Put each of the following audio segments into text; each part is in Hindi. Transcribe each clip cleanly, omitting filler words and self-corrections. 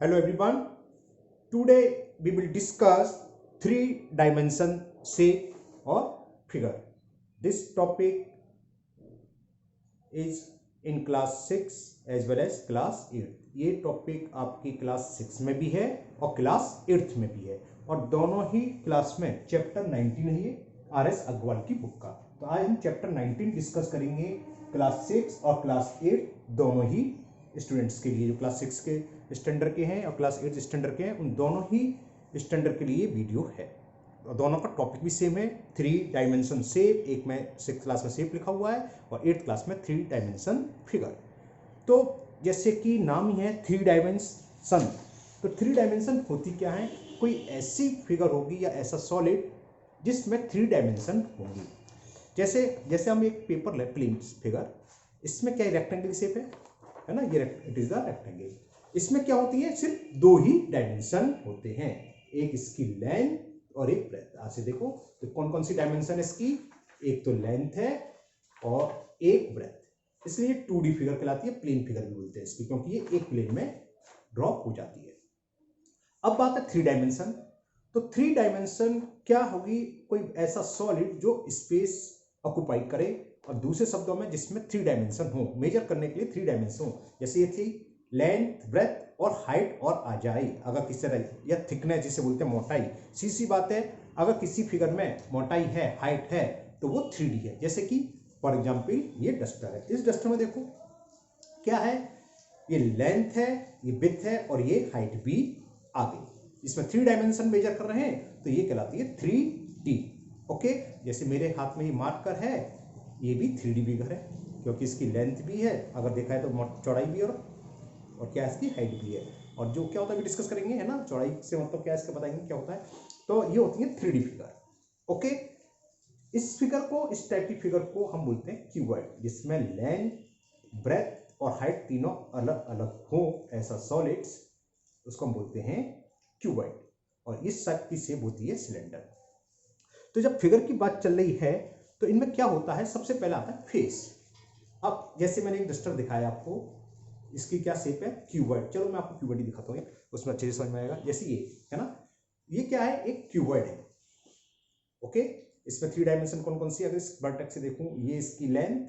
Hello everyone. Today we will discuss three dimension shape or figure. This topic is in class 6 as well as class 8. ये टॉपिक आपकी क्लास 6 में भी है और क्लास 8 में भी है और दोनों ही क्लास में चैप्टर 19 है ये RS अग्रवाल की बुक का। तो आज हम चैप्टर 19 डिस्कस करेंगे क्लास 6 और क्लास 8 दोनों ही स्टूडेंट्स के लिए, जो क्लास 6 के स्टैंडर्ड के हैं और क्लास 8 स्टैंडर्ड के हैं, उन दोनों ही स्टैंडर्ड के लिए वीडियो है। और दोनों का टॉपिक भी सेम है, 3 डायमेंशन शेप। एक में 6 क्लास में शेप लिखा हुआ है और 8 क्लास में 3 डायमेंशन फिगर। तो जैसे कि नाम ही है 3 डायमेंशन, तो 3 डायमेंशन होती क्या है? कोई ऐसी फिगर होगी या ऐसा सॉलिड जिसमें 3 डायमेंशन होंगी। जैसे जैसे हम एक पेपर ले, प्लेन फिगर, इसमें क्या रेक्टेंगल शेप है ना, ये इट इज द रेक्टेंगल। इसमें क्या होती है? सिर्फ 2 ही डायमेंशन होते हैं, एक इसकी लेंथ और एक ब्रेथ। आज से देखो तो कौन कौन सी डायमेंशन है इसकी? एक तो लेंथ है और एक ब्रेथ। इसलिए 2D फिगर कहलाती है, प्लेन फिगर भी बोलते हैं इसकी, क्योंकि ये एक प्लेन में ड्रॉप हो जाती है। अब बात है 3 डायमेंशन। तो 3 डायमेंशन क्या होगी? कोई ऐसा सॉलिड जो स्पेस ऑक्युपाई करे, और दूसरे शब्दों में जिसमें 3 डायमेंशन हो, मेजर करने के लिए 3 डायमेंशन हो। जैसे ये थी लेंथ, ब्रेथ और हाइट और आजाई। अगर किसी तरह या थिकनेस जिसे बोलते हैं मोटाई, सी बात है, अगर किसी फिगर में मोटाई है, हाइट है, तो वो 3D है। जैसे कि फॉर एग्जाम्पल ये डस्टर है, इस डस्टर में देखो क्या है, ये लेंथ है, ये विड्थ है और ये हाइट भी आ गई। इसमें 3 डायमेंशन मेजर कर रहे हैं, तो ये कहलाती है 3D। ओके, जैसे मेरे हाथ में ये मार्कर है, ये भी 3D फिगर है, क्योंकि इसकी लेंथ भी है, अगर देखा है तो चौड़ाई भी, और क्या इसकी हाइट भी है। और जो क्या होता है भी डिस्कस करेंगे, है ना, चौड़ाई से मतलब क्या इसका बताएंगे क्या होता है। तो ये होती है 3D फिगर। ओके, इस फिगर को, इस टाइप की फिगर को हम बोलते हैं क्यूबॉइड, जिसमें लेंथ, ब्रेथ और हाइट तीनों अलग अलग हो, ऐसा सॉलिड्स, उसको हम बोलते हैं क्यूबॉइड। और इस टाइप की शेप होती है सिलेंडर। तो जब फिगर की बात चल रही है तो इनमें क्या होता है? सबसे पहला आता है फेस। अब जैसे मैंने एक डस्टर दिखाया आपको, इसकी क्या शेप है? क्यूबॉइड। चलो मैं आपको क्यूबॉइड दिखाता हूँ, उसमें अच्छे से समझ में आएगा। जैसे ये है ना, ये क्या है? एक क्यूबॉइड है। ओके, इसमें 3 डायमेंशन कौन कौन सी? अगर इस वर्टेक्स से देखूं, ये इसकी लेंथ,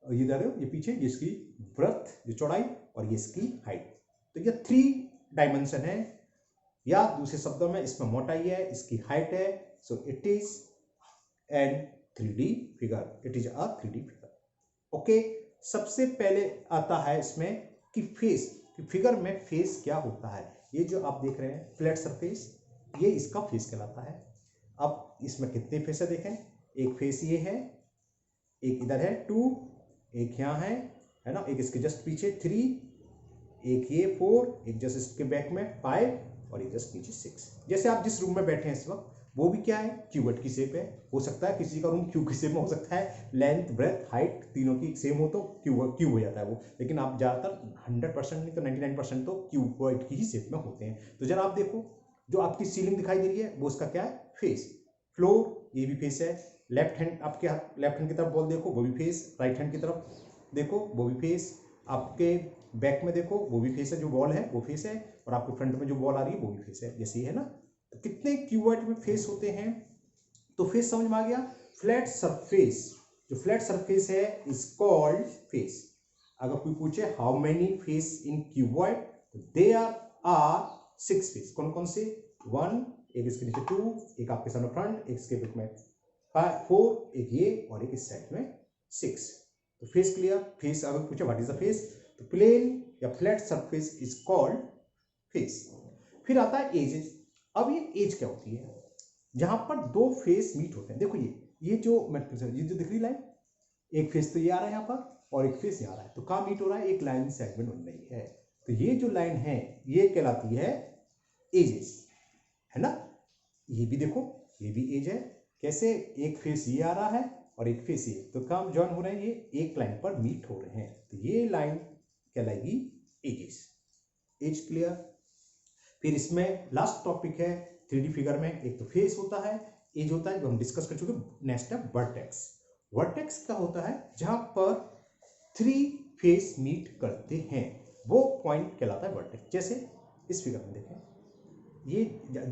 और ये देखो ये पीछे, ये इसकी ब्रेथ, ये चौड़ाई, और ये इसकी हाइट। तो ये 3 डायमेंशन है, या दूसरे शब्दों में इसमें मोटाई है, इसकी हाइट है। So it is an 3D figure, it is a 3D figure. Okay, सबसे पहले आता है इसमें कि फेस, कि फिगर में फेस क्या होता है। ये जो आप देख रहे हैं फ्लैट सरफेस, ये इसका फेस कहलाता है। अब इसमें कितने फेस है देखें, एक फेस ये है, एक इधर है 2, एक यहाँ है ना, एक इसके जस्ट पीछे 3, एक ये 4, एक जस्ट इसके बैक में 5, और एक जस्ट नीचे 6। जैसे आप जिस रूम में बैठे हैं इस वक्त, वो भी क्या है? क्यूबॉइड की शेप है। हो सकता है किसी का रूम क्यूब की शेप में हो सकता है, लेंथ, ब्रेथ, हाइट तीनों की सेम हो तो क्यूब हो जाता है वो, लेकिन आप ज़्यादातर 100% नहीं तो 99% तो क्यूबॉइड की ही शेप में होते हैं। तो जरा आप देखो, जो आपकी सीलिंग दिखाई दे रही है वो उसका क्या है? फेस। फ्लोर, ये भी फेस है। लेफ्ट हैंड, आपके हाथ लेफ्ट हैंड की तरफ बॉल देखो, वो भी फेस। राइट हैंड की तरफ देखो, वो भी फेस। आपके बैक में देखो, वो भी फेस है, जो बॉल है वो फेस है, और आपके फ्रंट में जो बॉल आ रही है वो भी फेस है, जैसे ये है ना। तो कितने क्यूबॉइड में फेस होते हैं? तो फेस समझ में आ गया। फ्लैट सरफेस, जो फ्लैट सरफेस है इज कॉल्ड फेस। अगर कोई पूछे how many face in cuboid, तो देयर आर 6 फेस। कौन कौन से? 1, एक इसके नीचे 2, एक आपके सामने फ्रंट, एक इसके बीच में 4, एक ये, और एक इस साइड में 6। तो फेस क्लियर। फेस अगर पूछे व्हाट इज द फेस, तो प्लेन या flat surface is called face. फिर आता है एज। अब ये एज क्या होती है? जहां पर 2 फेस मीट होते हैं। देखो ये जो ये जो दिख रही लाइन, एक फेस तो ये आ रहा है यहाँ पर, और एक फेस यहाँ आ रहा है, तो कहाँ मीट हो रहा है? एक लाइन सेगमेंट बन रही है। तो ये जो लाइन है ये कहलाती है एजेस, है ना। ये भी देखो, ये भी एज है। कैसे? एक फेस ये आ रहा है और एक फेस ये, तो काम जॉइन हो रहे हैं, ये एक लाइन पर मीट हो रहे हैं, तो ये लाइन कहलाएगी एजेस। As clear. फिर इसमें लास्ट टॉपिक है 3D फिगर में, एक तो फेस होता है, एज होता है, जो हम डिस्कस कर चुके। नेक्स्ट है वर्टेक्स। वर्टेक्स क्या होता है? जहां पर 3 फेस मीट करते हैं, वो पॉइंट कहलाता है वर्टेक्स। जैसे इस फिगर में देखें, ये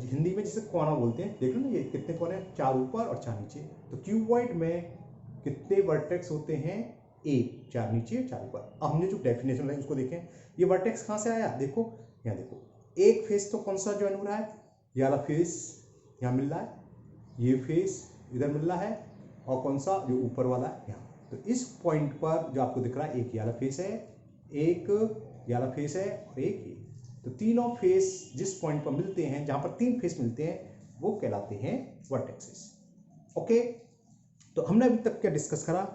हिंदी में जिसे कोना बोलते हैं, देख लो ना, ये कितने कोने, 4 ऊपर और 4 नीचे। तो क्यूबॉइड में कितने वर्टेक्स होते हैं? 1, 4 नीचे 4 ऊपर। अब हमने जो डेफिनेशन लाई उसको देखें, ये वर्टेक्स कहाँ से आया? देखो यहाँ देखो, एक फेस तो कौन सा ज्वाइन हो रहा है? ये वाला फेस यहाँ मिल रहा है, ये फेस इधर मिल रहा है, और कौन सा? जो ऊपर वाला है यहाँ। तो इस पॉइंट पर जो आपको दिख रहा है, एक ये वाला फेस है, एक ये वाला फेस है, और एक ये। तो तीनों फेस जिस पॉइंट पर मिलते हैं, जहां पर 3 फेस मिलते हैं, वो कहलाते हैं वर्टेक्सेस। ओके, तो हमने अभी तक क्या डिस्कस करा?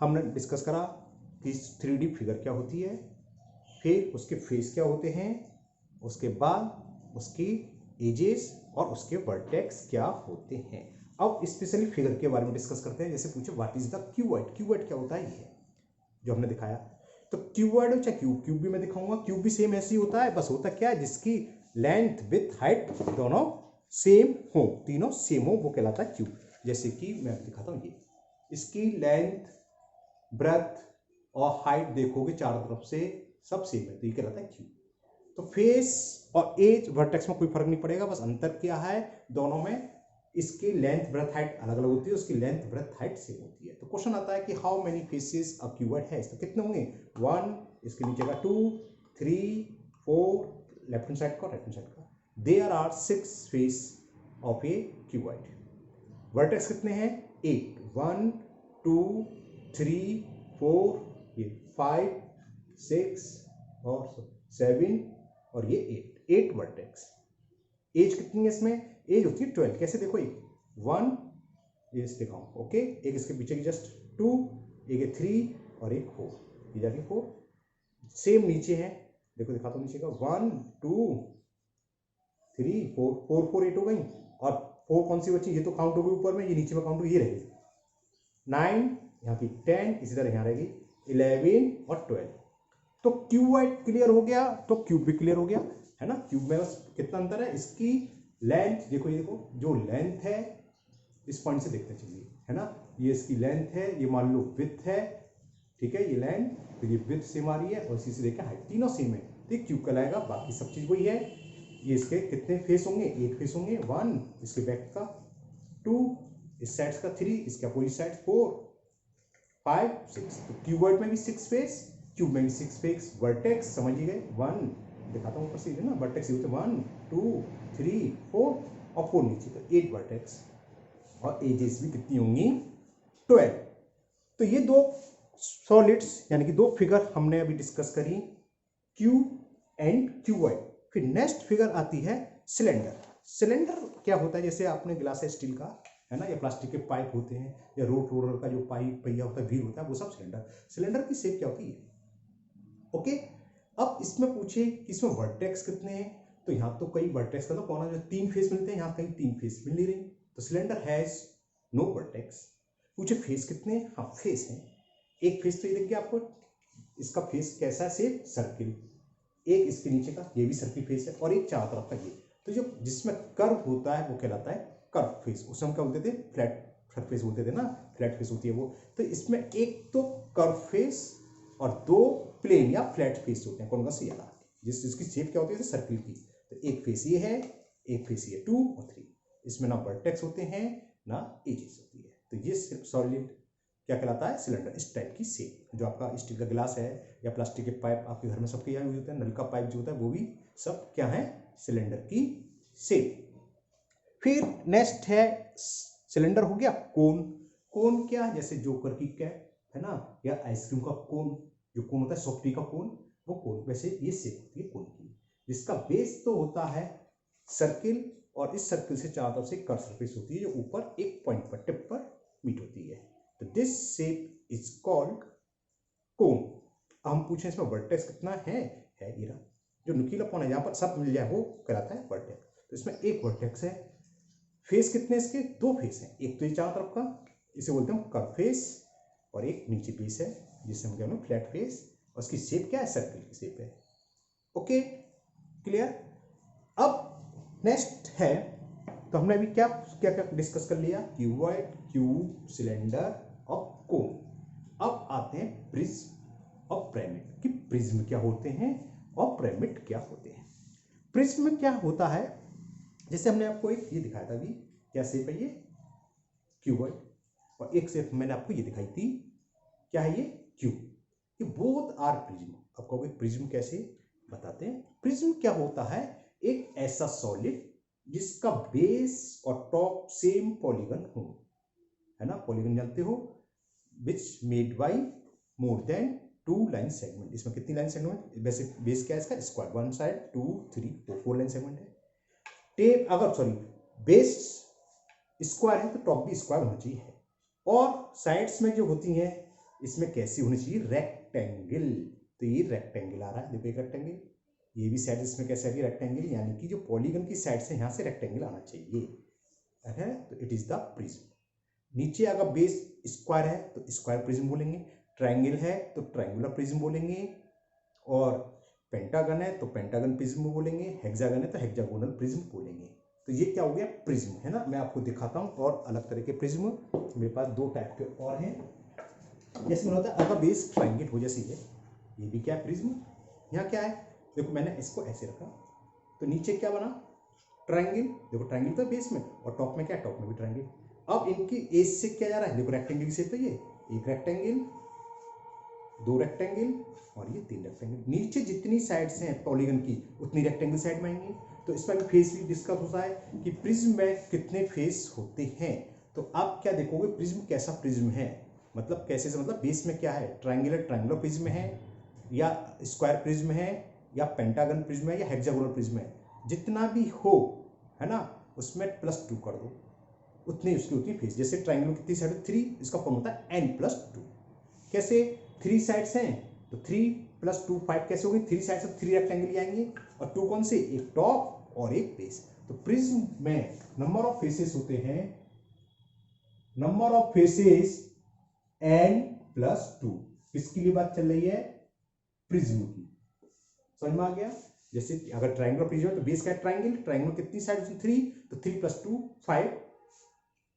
हमने डिस्कस करा कि 3D फिगर क्या होती है, फिर उसके फेस क्या होते हैं, उसके बाद उसकी एजेस और उसके वर्टेक्स क्या होते हैं। अब स्पेशली फिगर के बारे में डिस्कस करते हैं। जैसे पूछे what is the cuboid, cuboid क्या होता है, ये जो हमने दिखाया। तो क्यूबॉइड हो चाहे क्यूब, क्यूब भी मैं दिखाऊंगा, क्यूब भी सेम ऐसे ही होता है, बस होता क्या है, जिसकी लेंथ विथ हाइट दोनों सेम हो, तीनों सेम हो, वो कहलाता है क्यूब। जैसे कि मैं दिखाता हूँ, ये इसकी लेंथ, ब्रेथ और हाइट देखोगे चारों तरफ से सब सेम है, तो ये कहलाता है क्यूब। तो फेस और एज वर्टेक्स में कोई फर्क नहीं पड़ेगा, बस अंतर क्या है दोनों में, इसकी लेंथ ब्रेथ हाइट अलग अलग होती है, उसकी लेंथ ब्रेथ हाइट सेम होती है। तो क्वेश्चन आता है कि how many faces a cuboid has, तो कितने होंगे? 1, इसके नीचे का 2, 3, 4, लेफ्ट हैंड साइड का, राइट हैंड साइड का। There are 6 face of a cuboid. Vertex कितने हैं? 8, 1, 2, 3, 4, ये 5, 6 और 7 और ये 8 वर्टेक्स। एज कितनी है इसमें? एज होती है 12। कैसे देखो, एक 1, ये दिखाऊं, ओके, एक इसके पीछे की जस्ट 2, एक है 3 और एक 4, ये जाके 4 सेम नीचे है। देखो दिखाता हूँ नीचे का, 1, 2, 3, 4, 4, 4, 8 हो गई, और 4 कौन सी बची? ये तो काउंट हो गई ऊपर में, ये नीचे में काउंट हो, ये रहेगी 9, यहाँ की 10, इसी तरह यहाँ रहेगी 11 और 12। तो क्यूबॉइड क्लियर हो गया, तो क्यूब भी क्लियर हो गया, है ना। क्यूब में बस कितना अंतर है, इसकी लेंथ देखो, ये देखो जो लेंथ है इस पॉइंट से देखना चाहिए, है ना, ये इसकी लेंथ है, ये मान लो विड्थ है, ठीक है, ये लेंथ, तो ये विड्थ सेम आ रही है, और इसी से देखें हाइट, तीनों सेम है, तो ये क्यूब कहलाएगा। बाकी सब चीज वही है। ये इसके कितने फेस होंगे? 8 फेस होंगे, 1 इसके बैक का, 2 इस साइड का, 3 इसके अपोजिट साइड, 4, 5, 6। तो क्यूबॉइड में भी 6 फेस, क्यूब में भी 6 फेस। वर्टेक्स समझ गए, 1 दिखाता हूँ ऊपर से ना, वर्टेक्स ये होते 1, 2, 3, 4 और 4 नीचे, तो 8 वर्टेक्स। और एजेस भी कितनी होंगी? 12। तो ये 2 सॉलिड्स यानी कि 2 फिगर हमने अभी डिस्कस करी, क्यूब एंड क्यूबॉइड। फिर नेक्स्ट फिगर आती है सिलेंडर। सिलेंडर क्या होता है? जैसे आपने गिलास है स्टील का, है ना, या प्लास्टिक के पाइप होते हैं, या रोट रोलर का जो पाइप पहिया होता है, व्हील होता है, वो सब सिलेंडर। सिलेंडर की शेप क्या होती है? ओके, अब इसमें पूछे कि इसमें वर्टेक्स कितने हैं, तो यहाँ तो कई वर्टेक्स का तो कौन जो 3 फेस मिलते हैं, यहाँ कहीं 3 फेस मिल नहीं रही, तो सिलेंडर हैज नो वर्टेक्स। पूछे फेस कितने हैं? हाँ फेस है, एक फेस तो ये देखिए आपको, इसका फेस कैसा है? Shape circle. एक इसके नीचे का, ये भी सर्किल फेस है, और एक चारों तरफ का ये। तो जो जिसमें कर्व होता है वो कहलाता है कर्व फेस। उस समय क्या बोलते थे? फ्लैट सरफेस बोलते थे ना, फ्लैट फेस होती है वो। तो इसमें एक तो कर्व फेस और 2 प्लेन या फ्लैट फेस होते हैं, कौन कौन सी? याद, जिसकी शेप क्या होती है? सर्किल की। तो एक फेस ये है, एक फेस ये, 2 और 3। इसमें ना वर्टेक्स होते हैं ना एजेस होती है। तो ये सिर्फ सॉलिड क्या कहलाता है? सिलेंडर। इस टाइप की शेप, जो आपका स्टील का गिलास है या प्लास्टिक के पाइप आपके घर में सबके यहाँ यूज होते हैं, नल का पाइप जो होता है वो भी सब क्या है? सिलेंडर की शेप। फिर नेक्स्ट है, सिलेंडर हो गया कोन। कोन क्या? जैसे जोकर की कैप है ना, या आइसक्रीम का कोन, जो कोन होता है सॉफ्टी का कोन, वो कोन। वैसे ये शेप होती है कोन की, जिसका बेस तो होता है सर्किल, और इस सर्किल से चारों तरफ से कर्व सरफेस होती है, जो ऊपर एक पॉइंट पर, टिप पर मीट होती है। तो दिस शेप इज कॉल्ड कोन। हम पूछें इसमें वर्टेक्स कितना है ये रहा, जो नुकीलापन है, जहां पर सब मिल जाए वो कहलाता है वर्टेक्स। तो इसमें एक वर्टेक्स है। फेस कितने इसके? 2 फेस हैं, एक तो ये चारों तरफ का, इसे बोलते हैं कर्व फेस, और एक नीचे फेस है जिसे हम कहते हैं फ्लैट फेस, और उसकी शेप क्या है? सर्किल की शेप है। Okay, clear. अब नेक्स्ट है, तो हमने अभी क्या क्या क्या डिस्कस कर लिया? क्यूबॉइड, क्यूब, सिलेंडर और कोन। अब आते हैं प्रिज्म और पिरामिड, कि प्रिज्म क्या होते हैं और पिरामिड क्या होते हैं। प्रिज्म में क्या होता है, जैसे हमने आपको एक ये दिखाया था अभी, क्या शेप है ये, क्यूबॉइड, और एक शेप मैंने आपको ये दिखाई थी, क्या है ये, क्यूब। ये बोथ आर प्रिज्म। आप कहोगे प्रिज्म कैसे, बताते हैं। प्रिज्म क्या होता है, एक ऐसा सॉलिड जिसका बेस और टॉप सेम पॉलीगन हो, है ना, पॉलीगन जानते हो, which made by more than 2 line segment. इसमें कितनी लाइन सेगमेंट, वैसे बेस क्या है इसका, स्क्वायर, 1 साइड 2 3 4 लाइन सेगमेंट है। टेप अगर सॉरी बेस स्क्वायर है तो टॉप भी स्क्वायर होना चाहिए, और साइड्स में जो होती हैं इसमें कैसी होनी चाहिए, रेक्टेंगल। तो ये रेक्टेंगल आ रहा है, देखो एक रेक्टेंगल, ये भी साइड इसमें कैसे आ रही है, रेक्टेंगल, यानी कि जो पॉलीगन की साइड से यहाँ से रेक्टेंगल आना चाहिए, है, तो इट इज द प्रिज्म। नीचे अगर बेस स्क्वायर है तो स्क्वायर प्रिज्म बोलेंगे, ट्रायंगल है तो ट्रायंगुलर प्रिज्म बोलेंगे, और पेंटागन है तो पेंटागन प्रिज्म बोलेंगे, हेक्सागन है तो हेक्सागोनल प्रिज्म बोलेंगे। तो ये क्या हो गया, प्रिज्म, है ना। मैं आपको दिखाता हूँ और अलग तरह के प्रिज्म, मेरे पास 2 टाइप के और हैं। जैसे मैंने होता है अगर बेस ट्रायंगल हो, जैसे ये भी क्या है, प्रिज्म। यहाँ क्या है, देखो मैंने इसको ऐसे रखा तो नीचे क्या बना, ट्रायंगल, देखो ट्रायंगल तो बेस में, और टॉप में क्या है, टॉप में भी ट्रायंगल। अब इनकी एज से क्या जा रहा है, देखो रेक्टेंगल की शेप है ये, एक रेक्टेंगल, 2 रेक्टेंगल और ये 3 रेक्टेंगल। नीचे जितनी साइड्स हैं पॉलीगन की उतनी रेक्टेंगल साइड में आएंगी। तो इस पर भी फेस भी डिस्कस होता है कि प्रिज्म में कितने फेस होते हैं। तो आप क्या देखोगे, प्रिज्म कैसा प्रिज्म है, मतलब कैसे से, मतलब बेस में क्या है, ट्रायंगुलर ट्रायंगुलर प्रिज्म है, या स्क्वायर प्रिज्म है, या पेंटागन प्रिज्म है, या हेक्सागोनल प्रिज्म है। जितना भी हो, है ना, उसमें +2 कर दो, उतनी उसकी उतनी फेस। जैसे ट्रायंगल कितनी साइड है, 3, इसका फॉर्म होता है n+2। कैसे, 3 साइड्स हैं तो 3 + 2 5 कैसे होगी, 3 साइड से 3 रेक्टेंगल ही आएंगे, और 2 कौन से, एक टॉप और एक बेस। तो प्रिज्म में नंबर ऑफ फेसेस होते हैं, नंबर ऑफ फेसेस n+2। किसके लिए बात चल रही है, प्रिज्म की, समझ में आ गया। जैसे अगर ट्रायंगल प्रिज्म है तो बेस क्या है, ट्रायंगल, ट्रायंगल कितनी साइड, 3, तो 3 + 2 5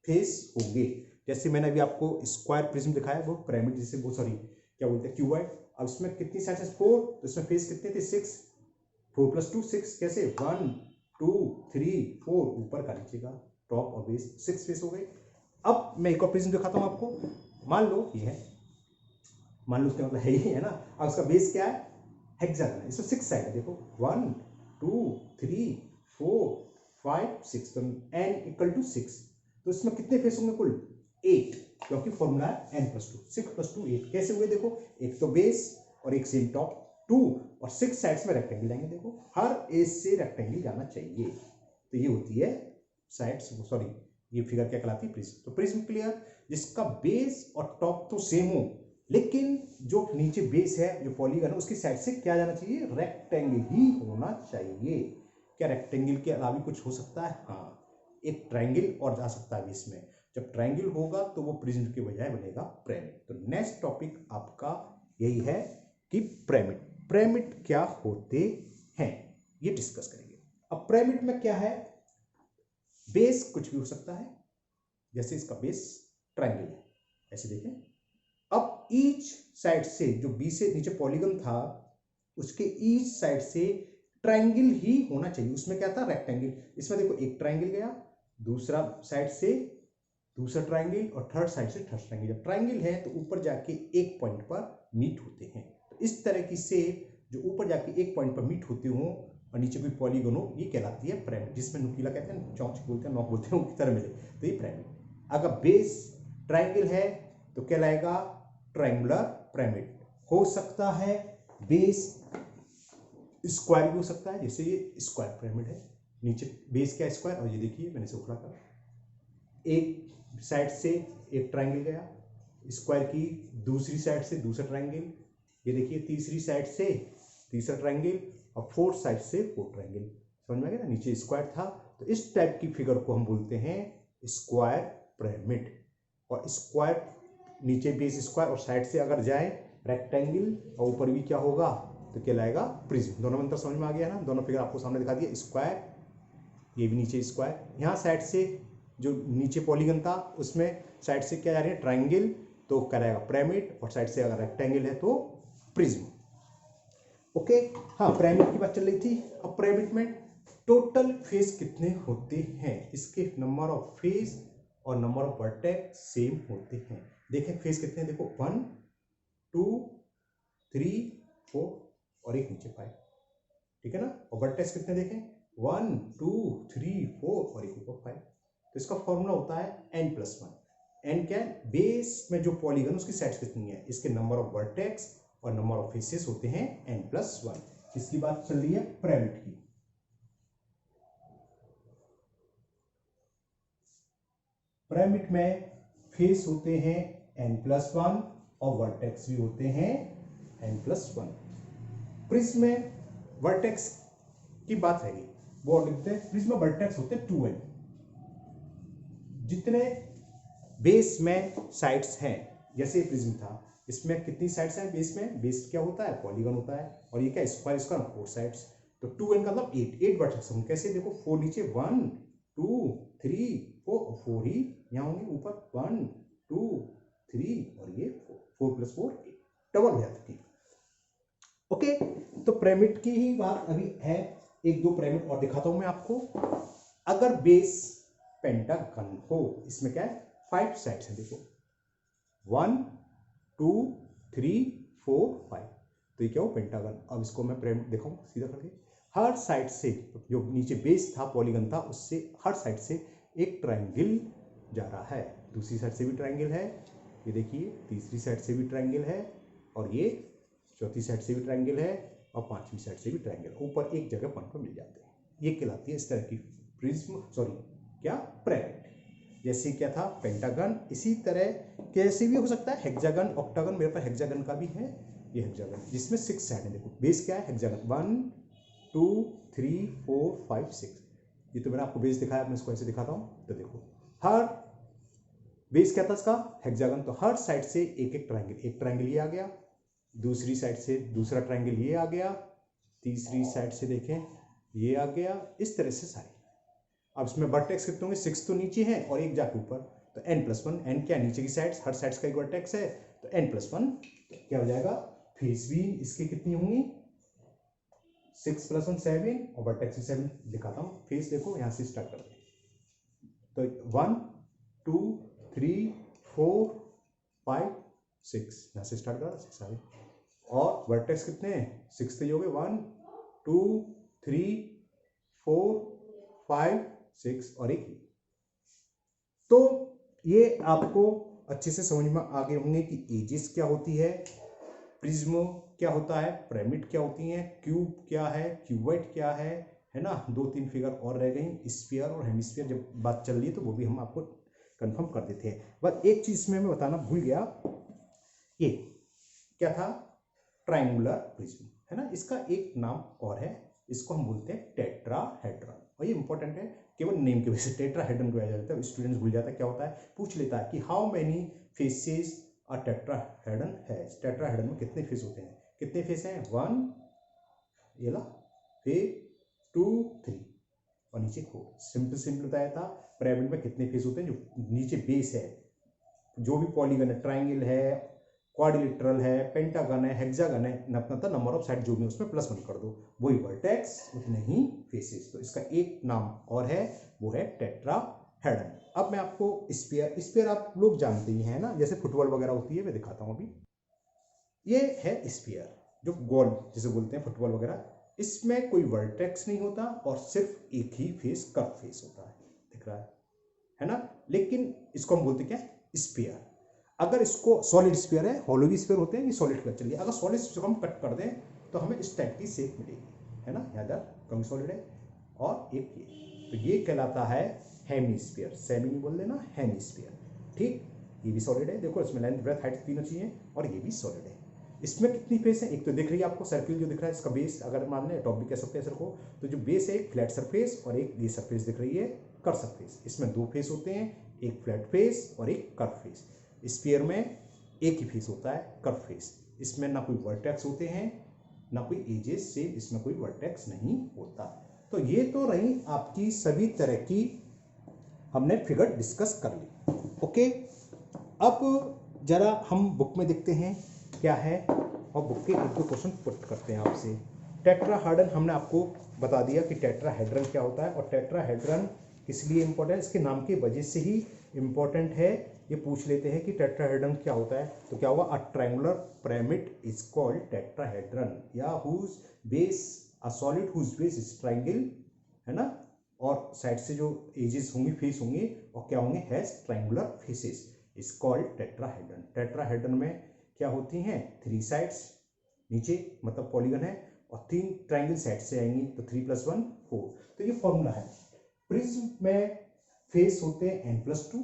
फेस होंगे। जैसे मैंने अभी आपको स्क्वायर प्रिज्म दिखाया, वो पिरामिड जैसे, वो सॉरी क्या बोलते हैं, क्यूबॉइड। अब इसमें कितनी साइड है, 4, तो इसमें फेस कितने थे, 6, 4 + 2 6, कैसे 1 2 3 4, ऊपर का नीचे का, टॉप और बेस, 6 फेस हो गए। अब मैं एक और प्रिज्म दिखाता हूँ आपको, मान लो ये है, मान लो उसका मतलब है ये, है ना। अब उसका बेस क्या है, हेक्सागन है, इसमें 6 साइड है, देखो 1 2 3 4 5 6, तो n = 6। तो इसमें कितने फेस होंगे कुल, 8, क्योंकि फॉर्मूला है n+2, 6 + 2 8। कैसे हुए, देखो एक तो बेस और एक सेम टॉप, 2 और 6 साइड्स में रेक्टेंगल जाएंगे, देखो हर एज से रेक्टेंगल जाना चाहिए। तो ये होती है साइड्स, सॉरी ये फिगर क्या कहलाती है, प्रिज्म। तो प्रिज्म क्लियर, जिसका बेस और टॉप तो सेम हो, लेकिन जो नीचे बेस है, जो पॉलीगन है, उसकी साइड से क्या जाना चाहिए, रेक्टेंगल ही होना चाहिए। क्या रेक्टेंगल के अलावा भी कुछ हो सकता है, हाँ, एक ट्रायंगल और जा सकता है बीच में। जब ट्रायंगल होगा तो वो प्रिज्म के बजाय बनेगा पिरामिड। तो नेक्स्ट टॉपिक आपका यही है कि पिरामिड, पिरामिड क्या होते हैं, ये डिस्कस करेंगे। अब पिरामिड में क्या है, बेस कुछ भी हो सकता है, जैसे इसका बेस ट्रायंगल है, ऐसे देखें। अब ईच साइड से, जो बी से नीचे पॉलीगन था, उसके ईच साइड से ट्रायंगल ही होना चाहिए। उसमें क्या था, रेक्टेंगल। इसमें देखो एक ट्रायंगल गया, दूसरा साइड से दूसरा ट्रायंगल, और थर्ड साइड से थर्ड ट्रायंगल। जब ट्रायंगल है तो ऊपर जाके एक पॉइंट पर मीट होते हैं। तो इस तरह की शेप जो ऊपर जाके एक पॉइंट पर मीट होते हो और नीचे कोई पॉलीगन हो, ये कहलाती है पिरामिड, जिसमें नुकीला कहते हैं, चौंच बोलते हैं, नौक बोलते हैं, उनकी तरह मिले तो ये पिरामिड। अगर बेस ट्रायंगल है तो कहलाएगा ट्रायंगुलर पिरामिड। हो सकता है बेस स्क्वायर भी हो सकता है, जैसे ये स्क्वायर पिरामिड है, नीचे बेस क्या स्क्वायर, और ये देखिए मैंने इसे उखड़ा कर, एक साइड से एक ट्रायंगल गया, स्क्वायर की दूसरी साइड से दूसरा ट्रायंगल, ये देखिए तीसरी साइड से तीसरा ट्रायंगल, और फोर्थ साइड से फोर्थ ट्रायंगल। समझ में आ गया ना, नीचे स्क्वायर था। तो इस टाइप की फिगर को हम बोलते हैं स्क्वायर पिरामिड। और स्क्वायर नीचे बेस स्क्वायर और साइड से अगर जाए रेक्टेंगल, और ऊपर भी क्या होगा, तो कहलाएगा प्रिज्म। दोनों में अंतर समझ में आ गया ना, दोनों फिगर आपको सामने दिखा दिया, स्क्वायर, ये भी नीचे स्क्वायर, यहाँ साइड से जो नीचे पॉलीगन था उसमें साइड से क्या जा रही है, ट्रायंगल, तो कहलाएगा पिरामिड, और साइड से अगर रेक्टेंगल है तो प्रिज्म। ओके, हाँ पिरामिड की बात चल रही थी। अब पिरामिड में टोटल फेस कितने होते हैं, इसके नंबर ऑफ फेस और नंबर ऑफ वर्टेक्स सेम होते हैं। देखें फेस कितने हैं, देखो 1 2 3 4 और एक नीचे 5, ठीक है ना। और वर्टेक्स कितने देखें 1 2 3 4 और एक ऊपर 5। तो इसका फॉर्मूला होता है n+1। n क्या है, बेस में जो पॉलीगन उसकी साइड्स कितनी है, इसके नंबर ऑफ वर्टेक्स और नंबर ऑफ फेसेस होते हैं n+1। इसकी बात चल रही है पिरामिड की। पिरामिड में फेस होते हैं n+1 और वर्टेक्स भी होते हैं n+1। प्रिज्म में वर्टेक्स की बात है, वो और लिखते हैं प्रिज्म में वर्टेक्स होते हैं 2n। जितने बेस में साइड्स हैं, जैसे प्रिज्म था, इसमें कितनी साइड्स हैं बेस में, बेस क्या होता है पॉलीगन होता है, और ये क्या स्क्वायर, इसका 4 साइड्स। तो 2n का मतलब 8 वर्टेक्स हम कैसे, देखो 4 नीचे 1 2 3 4 ही यहाँ होंगे, ऊपर 1 2 3 और ये 4 + 4 8, डबल हो जाती है। ओके, तो पिरामिड की ही बात अभी है। एक दो पिरामिड और दिखाता हूं मैं आपको। अगर बेस पेंटागन हो, इसमें क्या है 5 साइड्स हैं, देखो 1 2 3 4 5, तो ये क्या हो पेंटागन। अब इसको मैं पिरामिड दिखाऊं सीधा करके, हर साइड से जो नीचे बेस था पॉलीगन था, उससे हर साइड से एक ट्रायंगल जा रहा है, दूसरी साइड से भी ट्रायंगल है, ये देखिए तीसरी साइड से भी ट्रायंगल है, और ये चौथी साइड से भी ट्रायंगल है, और पांचवी साइड से भी ट्रायंगल, ऊपर एक जगह पॉइंट पर मिल जाते हैं। ये कहलाती है इस तरह की प्रिज्म, सॉरी क्या पिरामिड। जैसे क्या था पेंटागन, इसी तरह कैसे भी हो सकता है हेक्सागन, ऑक्टागन। मेरे पास हेक्सागन का भी है, ये हेक्सागन जिसमें 6 साइड है। देखो बेस क्या है हेक्सागन, 1 2 3 4 5 6। ये तो मैंने आपको बेस दिखाया, मैं इसको ऐसे दिखाता हूँ। तो देखो हर बेस क्या था इसका हेक्सागन, तो हर साइड से एक एक ट्रायंगल, एक ट्रायंगल ये आ गया, दूसरी साइड से दूसरा ट्रायंगल ये आ गया, तीसरी साइड से देखें ये आ गया, इस तरह से सारी। अब इसमें वर्टेक्स कितने होंगे, 6 तो नीचे हैं और एक जाके ऊपर, तो n+1। n क्या नीचे की साइड्स, हर साइड्स का एक वर्टेक्स है, तो n+1 क्या हो जाएगा। फेस भी इसकी कितनी होंगी 6 + 1 7 और वर्टेक्स भी 7। दिखाता हूँ फेस, देखो यहाँ से स्टार्ट करते हैं। तो 1 2 3 4 5 6, यहाँ से स्टार्ट करा 6 सारे, और वर्टेक्स कितने हैं 6 तो ये हो गए 1 2 3 4 5 6 और एक। तो ये आपको अच्छे से समझ में आ गए होंगे कि एजेस क्या होती है, प्रिज्म क्या होता है, पिरामिड क्या होती है, क्यूब क्या है, क्यूबॉइड क्या है ना। 2-3 फिगर और रह गई, स्फीयर और हेमिस्फीयर जब बात चल रही है तो वो भी हम आपको कंफर्म कर देते हैं। बस एक चीज में मैं बताना भूल गया, ये क्या था ट्रायंगुलर प्रिज्म है ना। इसका एक नाम और है, इसको हम बोलते हैं टेट्राहेड्रन, और ये इंपॉर्टेंट है, केवल नेम की वजह से टेट्राहेड्रन को जाता है। स्टूडेंट्स भूल जाता है क्या होता है, पूछ लेता है कि how many faces a tetrahedron है, टेट्राहेड्रन में कितने फेस होते हैं, कितने फेस हैं 1 ये ला, फिर 2 3 और नीचे 4। सिंपल बताया था। पिरामिड में कितने फेस होते हैं, जो नीचे बेस है, जो भी पॉलीगन है, ट्रायंगल है, क्वाड्रिलेटरल है, पेंटागन है, हेक्सागन है, अपना नंबर ऑफ साइड जो भी उसमें +1 कर दो, वही वर्टेक्स उतने ही फेसेस। तो इसका एक नाम और है, वो है टेट्राहेड्रन। अब मैं आपको स्फीयर आप लोग जानते ही हैं ना, जैसे फुटबॉल वगैरह होती है, मैं दिखाता हूँ अभी। ये है स्फीयर, जो गोल जिसे बोलते हैं फुटबॉल वगैरह। इसमें कोई वर्टेक्स नहीं होता और सिर्फ एक ही फेस कर्व फेस होता है, दिख रहा है ना। लेकिन इसको हम बोलते क्या स्फीयर। अगर इसको सॉलिड स्फीयर है, हॉलो भी स्फीयर होते हैं, ये सॉलिड का चलिए, अगर सॉलिड को हम कट कर दें तो हमें इस टाइप की शेप मिलेगी, है ना। यहाँ कम सॉलिड है और एक ये, तो ये कहलाता है हेमिस्फीयर। सेमी नहीं बोल देना, हेमिस्फीयर, ठीक। ये भी सॉलिड है, देखो इसमें लेंथ ब्रेथ हाइट तीनों चाहिए, और ये भी सॉलिड है। इसमें कितनी फेस है, एक तो दिख रही है आपको सर्किल जो दिख रहा है, इसका बेस अगर मान लें टॉप भी कह सकते हैं सर को, तो जो बेस है एक फ्लैट सरफेस और एक ये सरफेस दिख रही है कर्व सरफेस। इसमें 2 फेस होते हैं, एक फ्लैट फेस और एक कर्व फेस। स्फीयर में एक ही फेस होता है, कर्व फेस। इसमें ना कोई वर्टेक्स होते हैं ना कोई एजेस से, इसमें कोई वर्टेक्स नहीं होता। तो ये तो रही आपकी सभी तरह की हमने फिगर डिस्कस कर ली। ओके, अब जरा हम बुक में देखते हैं क्या है, और बुक के 1-2 क्वेश्चन पुट करते हैं आपसे। टेट्राहेड्रन हमने आपको बता दिया कि टेट्राहेड्रन क्या होता है, और टेट्राहेड्रन किस लिए इंपॉर्टेंट है, इसके नाम की वजह से ही इंपॉर्टेंट है। ये पूछ लेते हैं कि टेट्राहेड्रन क्या होता है, तो क्या हुआ, a triangular pyramid is called tetrahedron, या whose base, a solid whose base is triangle, है ना, और साइड से जो एजेस होंगी, फेस होंगे, और क्या होंगे, has triangular faces, is called tetrahedron. Tetrahedron में क्या होती हैं, 3 साइड्स नीचे मतलब पॉलीगन है, और 3 ट्रायंगल साइड से आएंगी, तो 3 + 1 4। तो ये फॉर्मूला है। प्रिज्म में फेस होते हैं n+2,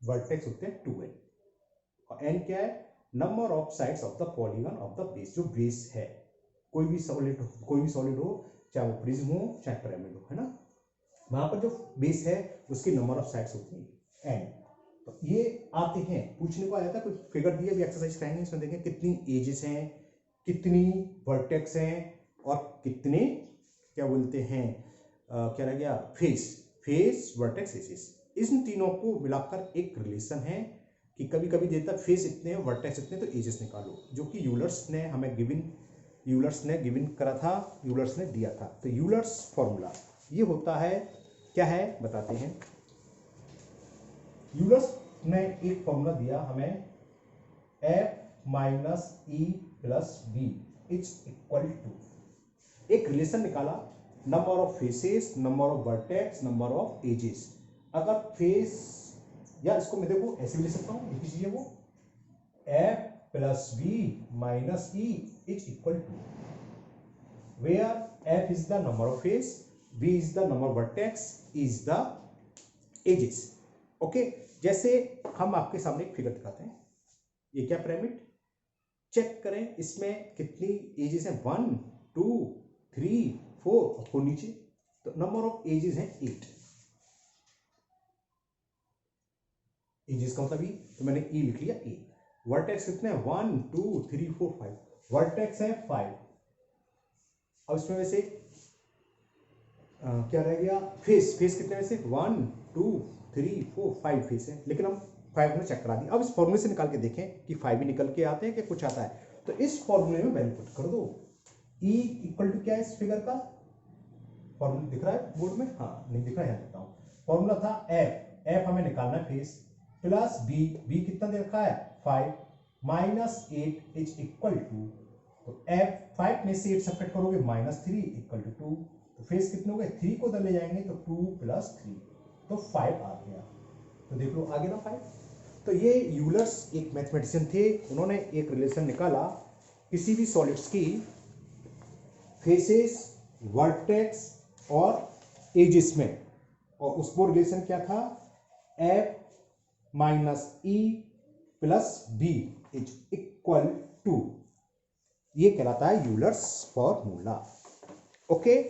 वर्टेक्स होते हैं 2n, और n क्या है, number of sides of the polygon of the base, जो बेस है, कोई भी सॉलिड हो, चाहे वो प्रिज्म हो चाहे पिरामिड हो, है ना, वहां पर जो बेस है उसकी नंबर ऑफ साइड्स होती है n। तो ये आते हैं, पूछने को आया था, कुछ फिगर दिए, भी एक्सरसाइज करेंगे, इसमें देखें कितनी एजेस हैं, कितनी वर्टेक्स हैं, और कितने क्या बोलते हैं, क्या रह गया, फेस वर्टेक्स एजेस। इन तीनों को मिलाकर एक रिलेशन है कि कभी कभी देता फेस इतने, वर्टेक्स इतने, तो एजेस निकालो, जो कि यूलर्स ने हमें गिवन करा था, यूलर्स ने दिया था। तो यूलर्स फॉर्मूला ये होता है, क्या है बताते हैं। यूलर्स ने एक फॉर्मूला दिया हमें, F - E + B is equal to, एक रिलेशन निकाला, number of faces, number of vertex, number of edges. अगर फेस, या इसको मैं देखो ऐसे भी लिख सकता हूं, लिखी चीजें वो, F + B - E is equal to, where F is the number of face, B is the number of vertex, E is the edges। Okay, जैसे हम आपके सामने एक फिगर दिखाते हैं, ये क्या पिरामिड, चेक करें इसमें कितनी एजेस हैं, 1 2 3 4, और 4 नीचे, तो नंबर ऑफ एजेस हैं 8। एजेस का मतलब ई, तो मैंने ई लिख लिया, 8। वर्टेक्स कितने हैं, 1 2 3 4 5, वर्टेक्स है 5। अब इसमें वैसे क्या रह गया, फेस कितने वैसे, 1 2 3 4 5 फेस है, लेकिन हम 5 में चेक करा दी। अब इस फॉर्मूले से निकाल के देखें कि 5 भी निकल के आते हैं कि कुछ आता है, तो इस फॉर्मूले में वैल्यू पुट कर दो। E इक्वल टू क्या है, इस फिगर का फॉर्मूला दिख रहा है बोर्ड में, हाँ नहीं दिख रहा है, यहाँ लिखता हूँ। फॉर्मूला था F हमें निकालना है फेस, प्लस B कितना दे रखा है, 5 - 8 इज इक्वल टू, तो F 5 में से 8 सब्ट्रैक्ट करोगे, -3 इक्वल टू 2, तो फेस कितने हो गए, 3 को उधर ले जाएंगे, तो 2 + 3, तो 5 आ गया। तो देख लो आ गया ना 5। तो ये यूलर्स एक मैथमेटिशियन थे, उन्होंने एक रिलेशन निकाला किसी भी सॉलिड्स की फेसेस, वर्टेक्स और एजेस में, और उसको रिलेशन क्या था, F - E + B is equal to, ये कहलाता है यूलर्स फॉर्मूला। ओके,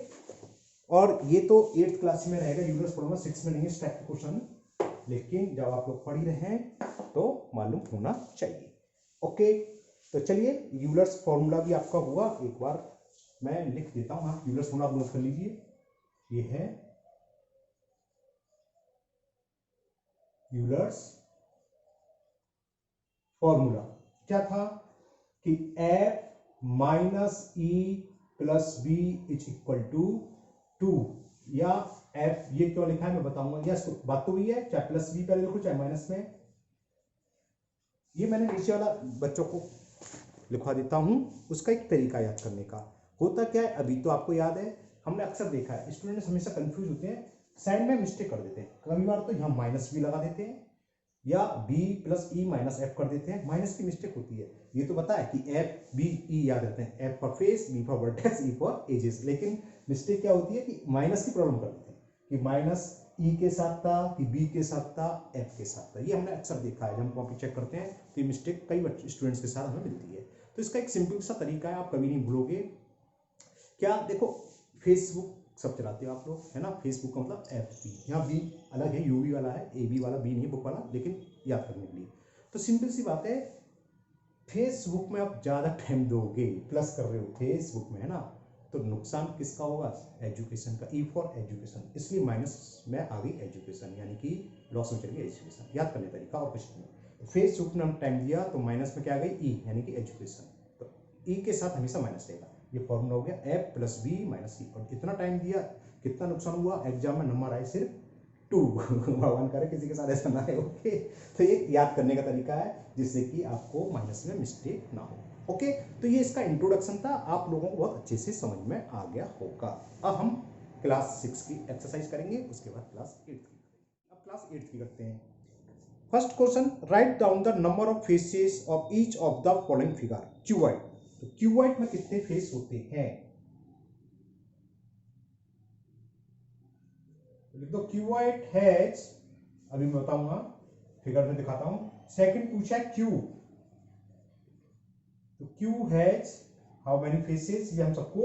और ये तो 8th क्लास में रहेगा यूलर्स फॉर्मूला, 6 में नहीं है, स्टैटिक क्वेश्चन, लेकिन जब आप लोग पढ़ ही रहे हैं तो मालूम होना चाहिए। ओके, तो चलिए यूलर्स फॉर्मूला भी आपका हुआ, एक बार मैं लिख देता हूं, आप यूलर्स फॉर्मूला नोट कर लीजिए। ये है यूलर्स फॉर्मूला, क्या था कि F - E + B is equal to 2, या F, ये क्यों लिखा है मैं बताऊंगा, या बात तो हुई है, चाहे +B पहले लिखो चाहे माइनस में, ये मैंने नीचे वाला बच्चों को लिखवा देता हूं, उसका एक तरीका याद करने का। होता क्या है, अभी तो आपको याद है, हमने अक्सर देखा है स्टूडेंट्स हमेशा कंफ्यूज होते हैं, साइड में मिस्टेक कर देते हैं, कई बार तो यहाँ -B लगा देते हैं, या B + E - F कर देते हैं, माइनस की मिस्टेक होती है। ये तो पता है कि F B E याद रहते हैं, F for face, B for vertex, E for ages, लेकिन मिस्टेक क्या होती है कि माइनस की प्रॉब्लम कर देते हैं, कि -E के साथ था, कि B के साथ था, F के साथ था। ये हमने अक्सर देखा है, जब हम कॉपी चेक करते हैं तो ये मिस्टेक कई स्टूडेंट्स के साथ हमें मिलती है। तो इसका एक सिंपल सा तरीका है, आप कभी नहीं भूलोगे। क्या, देखो फेसबुक सब चलाते हो आप लोग, है ना, फेसबुक का मतलब FB, यहाँ B अलग है, UB वाला है, AB वाला, B नहीं है बुक वाला, लेकिन याद करने के लिए। तो सिंपल सी बात है, फेसबुक में आप ज़्यादा टाइम दोगे, प्लस कर रहे हो फेसबुक में, है ना, तो नुकसान किसका होगा, एजुकेशन का, E फॉर एजुकेशन, इसलिए माइनस में आ गई एजुकेशन, यानी कि लॉस में चली गई एजुकेशन। याद करने तरीका और कुछ नहीं, तो फेसबुक ने हम टाइम दिया तो माइनस में क्या आ गई, E यानी कि एजुकेशन, तो E के साथ हमेशा माइनस रहेगा। ये फॉर्मूला हो गया f प्लस बी माइनस सी। और इतना टाइम दिया, कितना नुकसान हुआ, एग्जाम में नंबर आए सिर्फ 2। भगवान करे किसी के साथ ऐसा ना है। ओके, तो ये याद करने का तरीका है जिससे कि आपको माइनस में मिस्टेक ना हो। ओके, तो ये इसका इंट्रोडक्शन था, आप लोगों को बहुत अच्छे से समझ में आ गया होगा। अब हम क्लास 6 की एक्सरसाइज करेंगे, उसके बाद क्लास 8 की। अब क्लास 8 की करते हैं। First question, right down the number of faces of each of the following figure. Cuboid, तो क्यूबॉइड में कितने फेस होते हैं, लिख दो। क्यूबॉइड हैज, अभी मैं बताऊंगा, फिगर में दिखाता हूं। सेकंड पूछा है क्यूब, तो cube has how many faces, ये हम सबको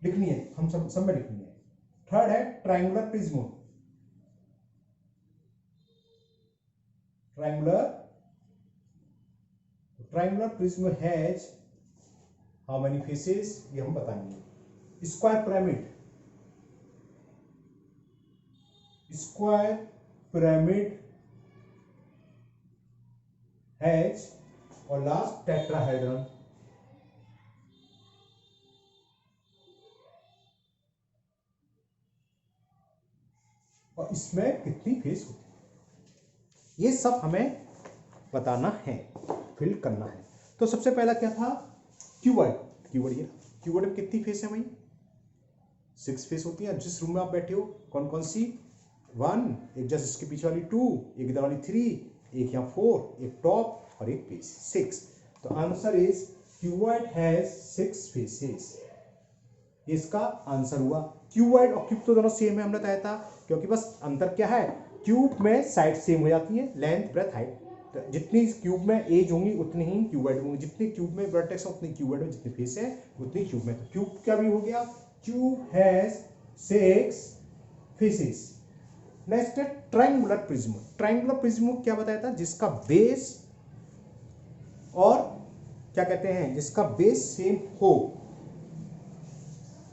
लिखनी है, हम सब में लिखनी है। थर्ड है triangular prism, triangular prism has how many faces, ये हम बताएंगे। Square pyramid, square pyramid has, और लास्ट टेट्राहेड्रन, और इसमें कितनी फेस होती है, ये सब हमें बताना है, फिल करना है। तो सबसे पहला क्या था, क्यूबॉइड। क्यूबॉइड, ये क्यूबॉइड में कितनी फेस है भाई, 6 फेस होती है। जिस रूम में आप बैठे हो, कौन कौन सी, 1, एक जस्ट इसके पीछे वाली 2, एक इधर वाली 3, एक यहाँ 4, एक टॉप और एक बेस, 6। तो answer is cuboid has 6 faces. इसका आंसर हुआ। क्यूबॉइड और क्यूब तो दोनों सेम है, हमने बताया था, क्योंकि बस अंतर क्या है, क्यूब में साइड सेम हो जाती है, लेंथ ब्रेथ हाइट। तो जितनी क्यूब में एज होंगी उतनी ही क्यूबॉइड होंगी, जितनी क्यूब में वर्टेक्स है उतनी क्यूबॉइड में, जितनी फेस है उतनी क्यूब में। तो क्यूब क्या भी हो गया, क्यूब हैज 6 फेसेस। नेक्स्ट है ट्रायंगुलर प्रिज्म। ट्रायंगुलर प्रिज्म क्या बताया था, जिसका बेस और क्या कहते हैं, जिसका बेस सेम हो,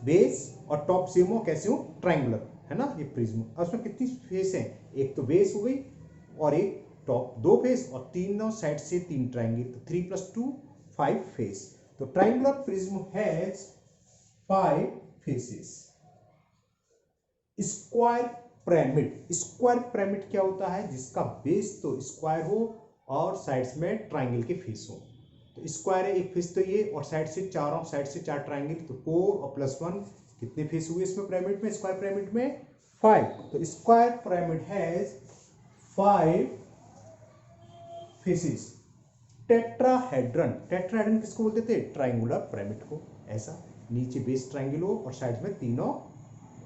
बेस और टॉप सेम हो, कैसे हो, ट्रायंगुलर, है ना ये प्रिज्म। और उसमें कितनी फेस हैं, एक तो बेस हो गई और एक टॉप, 2 फेस, और तीनों साइड से 3 ट्रायंगल, तो 3 + 2 5 फेस। तो triangular prism has 5 faces. Square pyramid, square pyramid क्या होता है, जिसका बेस तो स्क्वायर हो और साइड्स में ट्रायंगल के फेस हो। तो स्क्वायर है, एक फेस तो ये, और साइड से चारों साइड से 4 ट्रायंगल, तो 4 और +1 कितने फेस हुए इसमें, पिरामिड में, स्क्वायर पिरामिड में 5। तो square pyramid has 5 faces. Tetrahedron, tetrahedron किसको बोलते थे, ट्रायंगुलर पिरामिड को। ऐसा नीचे बेस ट्रायंगल हो और साइड में तीनों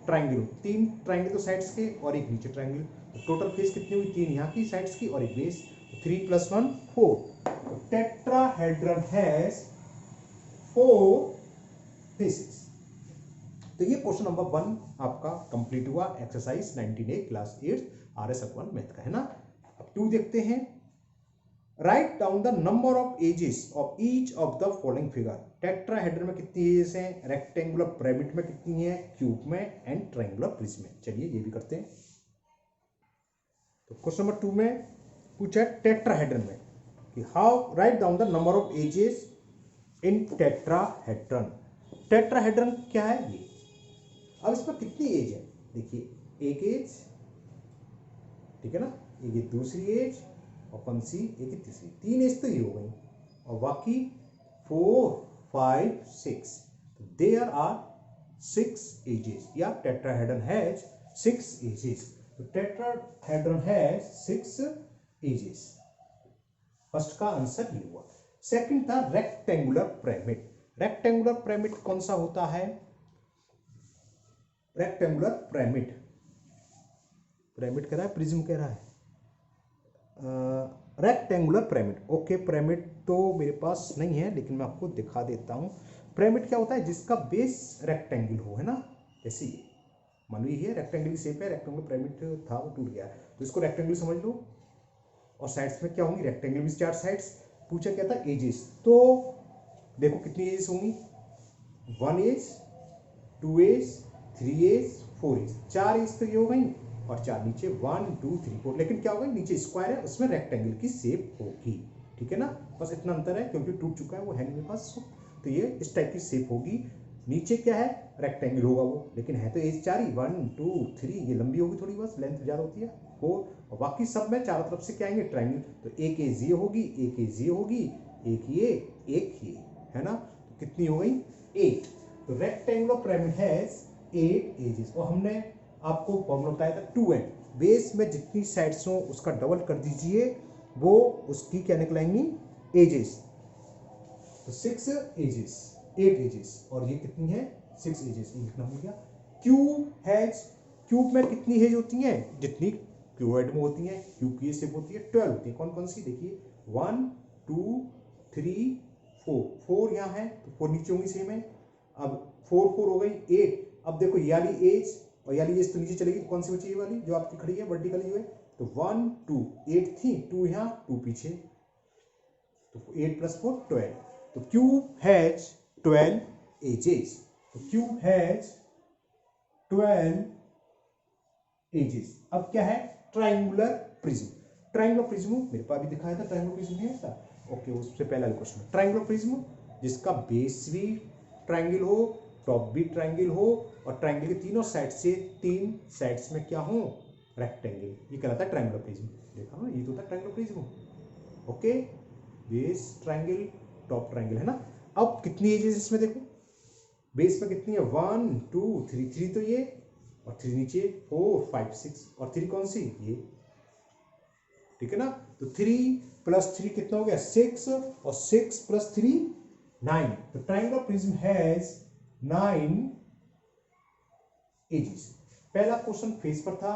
ट्रायंगल हो, 3 ट्रायंगल तो साइड्स के और एक नीचे ट्रायंगल। तो टोटल फेस कितनी हुई, 3 यहाँ की साइड्स की और एक बेस, 3 + 1 4। तो टेट्राहेड्रन हैज 4 फेसेस। तो ये क्वेश्चन नंबर 1 आपका कंप्लीट हुआ, exercise 19A class 8 RS Aggarwal math का, है ना। अब 2 देखते हैं। Right down the number of edges of each of the following figure. Tetrahedron में कितनी एजेस हैं, रेक्टेंगुलर पिरामिड में कितनी है, क्यूब में, एंड ट्रायंगुलर प्रिज्म में। चलिए ये भी करते हैं। तो क्वेश्चन नंबर 2 में पूछा है टेट्राहेड्रन में कि how write down the number of edges in tetrahedron. Tetrahedron क्या है ये, अब इसमें कितनी एज है, देखिए एक एज, ठीक है ना, एक ये दूसरी एज, और कौन सी, एक तीसरी, 3 एज तो ये हो गई, और बाकी 4 5 6, देयर आर 6 एजेस, या टेट्राहेड्रन हैज 6 एजेस। तो टेट्राहेड्रन हैज 6 एजेस। फर्स्ट का आंसर ये हुआ। सेकंड था रेक्टेंगुलर पिरामिड। रेक्टेंगुलर पिरामिड कौन सा होता है, रेक्टेंगुलर पिरामिड, पिरामिड कह रहा है, प्रिज्म कह रहा है, रेक्टेंगुलर पिरामिड। ओके, पिरामिड तो मेरे पास नहीं है, लेकिन मैं आपको दिखा देता हूँ। पिरामिड क्या होता है, जिसका बेस रेक्टेंगल हो, है ना, जैसे ये मान लो ये रेक्टेंगल की शेप है, रेक्टेंगुलर पिरामिड था वो टूट गया, तो इसको रेक्टेंगल समझ लो, और साइड्स में क्या होंगी, रेक्टेंगल में 4 साइड्स। पूछा क्या था, एजेस, तो देखो कितनी एजेस होंगी, 1 edge, 2 edge, 3 edge, 4 edge, 4 edge तो ये हो गई, और 4 नीचे 1 2 3 4, लेकिन क्या होगा, नीचे स्क्वायर है, उसमें रेक्टेंगल की शेप होगी, ठीक है ना, बस इतना अंतर है, क्योंकि टूट चुका है, वो है नहीं मेरे पास, तो ये इस टाइप की शेप होगी। नीचे क्या है, रेक्टेंगल होगा वो, लेकिन है तो एज 4 ही, 1 2 3, ये लंबी होगी थोड़ी, बस लेंथ ज़्यादा होती है 4, और बाकी सब में चारों तरफ से क्या आएंगे, ट्रायंगल। तो एक एज ये होगी, एक एज ये होगी, एक ये, एक ये, है ना। तो कितनी हो गई, 8। तो रेक्टेंगुलर पिरामिड हैज 8 एजेस। और हमने आपको फॉर्मूला बताया था 2n, बेस में जितनी साइड्स हो उसका डबल कर दीजिए, वो उसकी क्या निकलाएंगी, एजेस। तो 6 एजेस, 8 एजेस, और ये कितनी है, 6 एजेस, ये लिखना हो गया। क्यूब हैज, क्यूब में कितनी एज होती हैं, जितनी क्यूबॉइड में होती हैं, क्यूब की शेप होती है 12 होती है। कौन कौन सी, देखिए 1 2 3 4, 4 यहाँ है तो 4 नीचे होंगी सेम है। अब 4 4 हो गई 8। अब देखो ये वाली एज और ये वाली एज तो नीचे चलेगी, तो कौन सी बची, ये वाली जो आपकी खड़ी है वर्टिकली जो है, तो 1 2 8 थी, 2 यहाँ 2 पीछे, तो 8 + 4 12। तो क्यूब हैज 12 एजेस। तो क्यूब हैज 12 एजेस। अब क्या है, ट्रायंगुलर प्रिज्म। ट्रायंगुलर प्रिज्म मेरे पास भी दिखाया था, ट्रायंगुलर प्रिज्म है ऐसा, ओके, उससे पहला क्वेश्चन। ट्रायंगुलर प्रिज्म जिसका बेस भी ट्रायंगल हो, टॉप भी ट्रायंगल हो, और ट्रायंगल के तीनों साइड से, 3 साइड्स में क्या हो, रेक्टेंगल, ये कहलाता है ट्रायंगुलर प्रिज्म। देखा ना, ये तो था triangular prism, okay. Base triangle, top triangle, है ना। अब कितनी एजेस इसमें देखो, बेस में कितनी है, 1 2 3, 3 तो ये, और 3 नीचे 4 5 6, और 3 कौन सी, ये, ठीक है ना। तो 3 + 3 कितना हो गया, 6, और 6 + 3 9। तो ट्रायंगुलर प्रिज्म हैज 9 एजेस। पहला क्वेश्चन फेस पर था,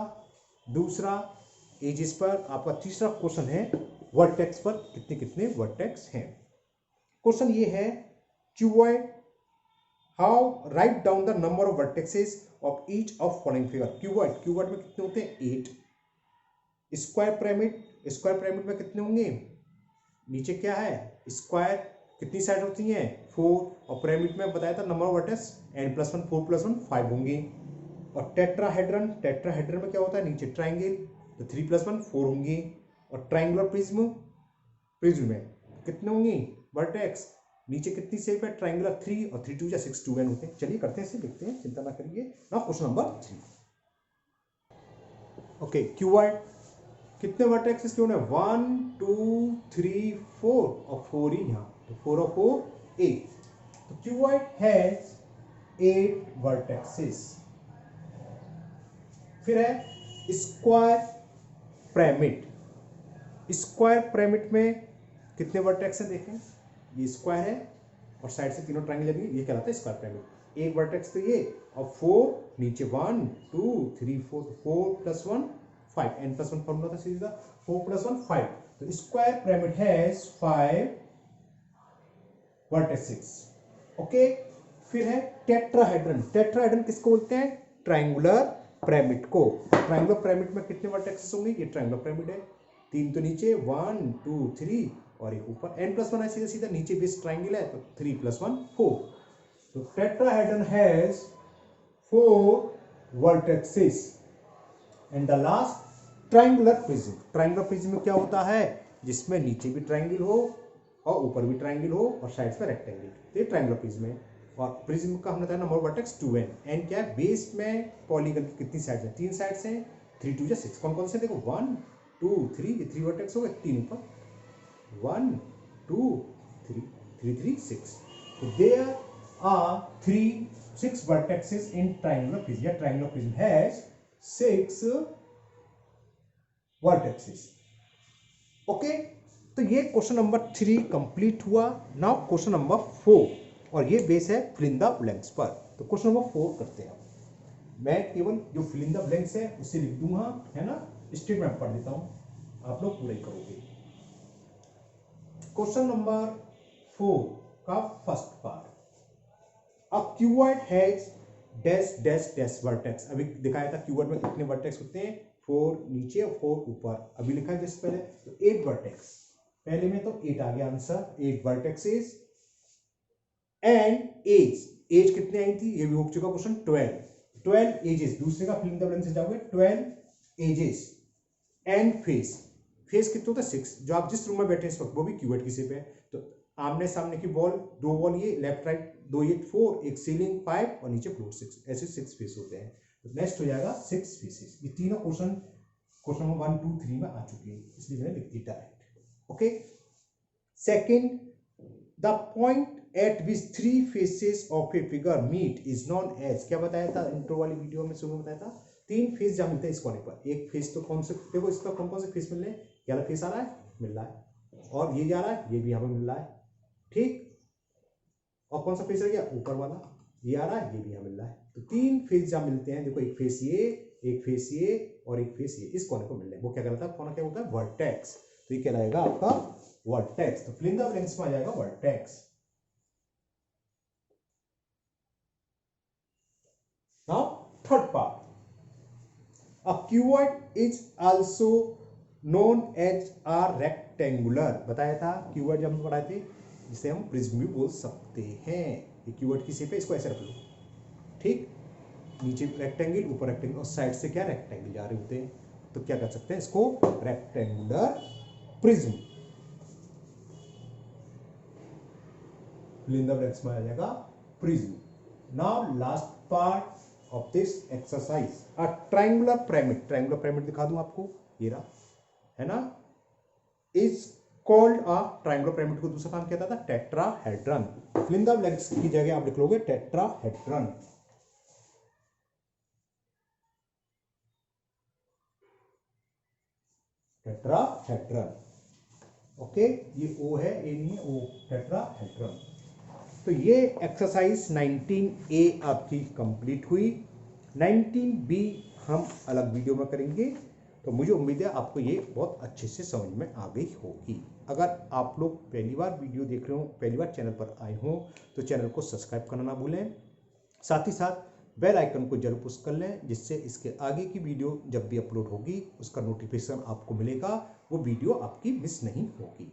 दूसरा एजेस पर, आपका तीसरा क्वेश्चन है वर्टेक्स पर, कितने कितने वर्टेक्स हैं। क्वेश्चन ये है, cuboid, how write down the number of vertexes of each of following figure. Cuboid, cuboid में कितने होते हैं, 8। स्क्वायर पिरामिड, स्क्वायर पिरामिड में कितने होंगे, नीचे क्या है, स्क्वायर, कितनी साइड होती हैं, 4, और पिरामिड में बताया था नंबर ऑफ वर्टेक्स n+1 4 + 1 5 होंगे। और टेट्राहेड्रन, टेट्राहेड्रन में क्या होता है, नीचे ट्रायंगल, तो 3 + 1 4 होंगे। और ट्रायंगुलर प्रिज्म, प्रिज्म में कितने होंगे वर्टेक्स, नीचे कितनी शेप है, ट्रायंगुलर 3, और 3 2 या 6 2n होते हैं। चलिए करते हैं, इसे देखते हैं, चिंता ना करिए ना। Question number 3, okay. क्यूबॉइड कितने वर्टेक्सेस क्यों है, 1 2 3 4, और 4 ही यहाँ, तो 4 और 4 8। तो क्यूबॉइड हैज 8 वर्टेक्सेस। फिर है स्क्वायर पिरामिड, स्क्वायर पिरामिड में कितने वर्टेक्स हैं, देखें, ये स्क्वायर है और साइड से तीनों ट्रायंगल लगी, ये कहलाता है स्क्वायर पिरामिड। एक वर्टेक्स तो ये, और 4 नीचे 1 2 3 4, 4 + 1 5, n+1 फॉर्मूला था सीधा, 4 + 1 5। तो square pyramid has 5 vertexes, okay. फिर है टेट्राहेड्रन, टेट्राहेड्रन किसको बोलते हैं, ट्रायंगुलर पिरामिड को। ट्रायंगुलर पिरामिड में कितने वर्टेक्सेस होंगे, ये ट्रायंगुलर पिरामिड है, 3 तो नीचे 1 2 3, और एक ऊपर, n+1 है, सीधा सीधा नीचे बेस ट्रायंगल है, तो 3 + 1 4। तो tetrahedron has 4 vertexes. And the last triangular prism, triangular prism में क्या होता है, जिसमें नीचे भी ट्रायंगल हो और ऊपर भी ट्रायंगल हो और साइड्स में रेक्टेंगल, तो ये ट्रायंगुलर प्रिज्म है। और प्रिज्म का हमने बताया नंबर वर्टेक्स 2n, एन क्या है, बेस में पॉलीगन की कितनी साइड्स हैं, 3 साइड्स हैं, 3 2 या 6, कौन कौन से, देखो 1 2 3, ये 3 वर्टेक्स हो गए, 3 ऊपर, 1 2 3 3 3 6। तो there are 6 vertexes in triangular prism, या triangular prism has 6 vertexes, okay. तो ये क्वेश्चन नंबर 3 कंप्लीट हुआ। नाउ क्वेश्चन नंबर 4, और ये बेस है फिल इन द ब्लैंक्स पर। तो क्वेश्चन नंबर 4 करते हैं, मैं केवल जो फिल इन द ब्लैंक्स है उसे लिख दूंगा, है ना, स्टेटमेंट पढ़ देता हूं, आप लोग पूरा ही करोगे। क्वेश्चन नंबर 4 का first part, a cuboid has dash dash dash vertex. अभी दिखाया था क्यूबॉइड में कितने वर्टेक्स होते हैं, 4 नीचे और 4 ऊपर। अभी लिखा है जैसे पहले, तो 8 वर्टेक्स, पहले में तो 8 आ गया आंसर, 8 वर्टेक्सेस। एंड एज कितने आई थी, ये भी हो चुका क्वेश्चन, 12 एजेस, दूसरे का फिल इन द ब्लैंक्स से जाओगे, 12 एजेस। एंड फेस, फेस कितने होता है, 6, जो आप जिस रूम में बैठे हैं इस वक्त वो भी क्यूबॉइड की शेप है, तो आमने सामने की वॉल, 2 वॉल ये लेफ्ट राइट, 2 ये 4, एक सीलिंग 5 और नीचे फ्लोर 6, ऐसे 6 फेस होते हैं। तो नेक्स्ट हो जाएगा 6 फेसेस। ये तीनों क्वेश्चन नंबर 1 2 3 में आ चुके हैं, इसलिए मैंने लिख दिया direct. Okay, second, the point at which 3 faces of a figure meet is known as, क्या बताया था इंट्रो वाली वीडियो में, शुरू में बताया था 3 फेस जहां मिलते हैं इस कोने पर। एक फेस तो कौन से, देखो इसका कौन कौन से फेस मिल रहे हैं, ये वाला फेस आ रहा है, मिल रहा है, और ये जा रहा है, ये भी यहाँ पे मिल रहा है, ठीक। और कौन सा फेस रह गया, ऊपर वाला, ये आ रहा है, ये भी यहाँ मिल रहा है। तो 3 फेस जहां मिलते हैं, देखो एक फेस ये, एक फेस ये और एक फेस ये, इस कोने को मिल रहे हैं, वो क्या कहलाता है, कोना क्या होता है, वर्टेक्स। तो ये कहलाएगा आपका वर्टेक्स। तो फिल इन द ब्लैंक्स में आ जाएगा vertex. Now third part, a cuboid is also known as a rectangular, बताया था क्यूबॉइड जब हम पढ़ाए थे, जिसे हम प्रिज्म भी बोल सकते हैं। ये क्यूबॉइड की शेप है, इसको ऐसे रख लो, ठीक, नीचे रेक्टेंगल, ऊपर रेक्टेंगल, और साइड से क्या रेक्टेंगल जा रहे होते हैं, तो क्या कर सकते हैं इसको, rectangular prism. Fill in the blanks में आ जाएगा prism. Now last part of this exercise, a triangular pyramid, triangular pyramid दिखा दूं आपको, ये रहा, है ना, is called a, triangular pyramid को दूसरा नाम क्या था, tetrahedron. Fill in the blanks की जगह आप लिख लोगे टेट्राहेड्रन। टेट्राहेड्रन, ओके, ये ओ है, ए नहीं है, ओ, टेट्राहेड्रन। तो ये एक्सरसाइज 19A आपकी कंप्लीट हुई। 19B हम अलग वीडियो में करेंगे। तो मुझे उम्मीद है आपको ये बहुत अच्छे से समझ में आ गई होगी। अगर आप लोग पहली बार वीडियो देख रहे हो, पहली बार चैनल पर आए हो, तो चैनल को सब्सक्राइब करना ना भूलें, साथ ही साथ बेल आइकन को जरूर पुश कर लें, जिससे इसके आगे की वीडियो जब भी अपलोड होगी उसका नोटिफिकेशन आपको मिलेगा, वो वीडियो आपकी मिस नहीं होगी।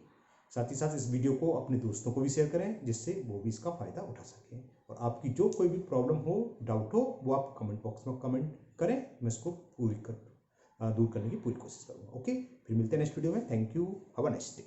साथ ही साथ इस वीडियो को अपने दोस्तों को भी शेयर करें, जिससे वो भी इसका फ़ायदा उठा सकें। और आपकी जो कोई भी प्रॉब्लम हो, डाउट हो, वो आप कमेंट बॉक्स में कमेंट करें, मैं इसको दूर करने की पूरी कोशिश करूँगा। ओके, फिर मिलते हैं नेक्स्ट वीडियो में। Thank you, have a nice day.